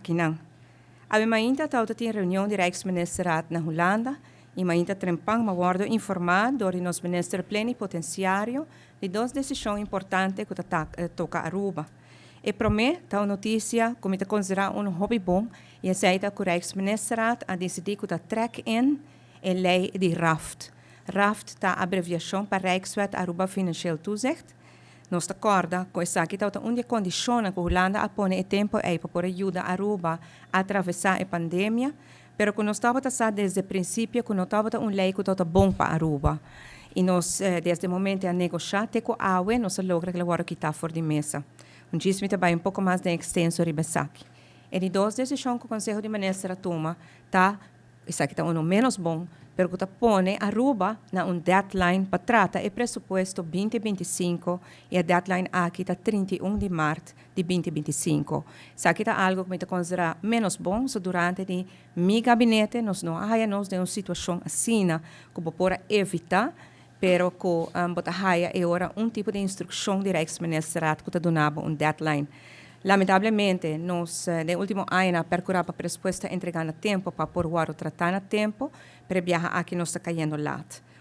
aqui não. A ainda tauta tem reunião de Rijksministerraad na Holanda e ainda trempang ma worden informado door nos minister plenipotenciário de duas decisões importantes que toca a Aruba. E para mim, tal notícia, como te considerar hobby bom, e aceita que o Rijksministerraad a decidir que trek in a lei de RAFT. RAFT está a abreviação para Rijkswet Aruba Financieel Toezicht. Nós acordamos com essa que está uma condição que a Holanda a põe tempo aí para ajudar a Aruba a atravessar a pandemia, pero que nós estamos desde o princípio que nós estamos uma lei que está bom para a Aruba. E nós, desde o momento a negociar, até que a AUE, nós logra que agora quitar fora de mesa. Disse-me também pouco mais de extenso ribesaque. E de duas decisões que o Conselho de Ministros toma, isso aqui está menos bom, pero que põe a Aruba na deadline para tratar o pressuposto 2025 e a deadline aqui está 31 de março de 2025. Isso aqui está algo que me considera menos bom, so durante de meu gabinete nós não há de uma situação assim, que para evitar, pero que é agora tipo de instrução de Rijksministerraad que donava deadline. Lamentavelmente, nós, no último ano, procuramos a resposta entregar a tempo para poder tratar a tempo, para viajar aqui nós está caindo lado.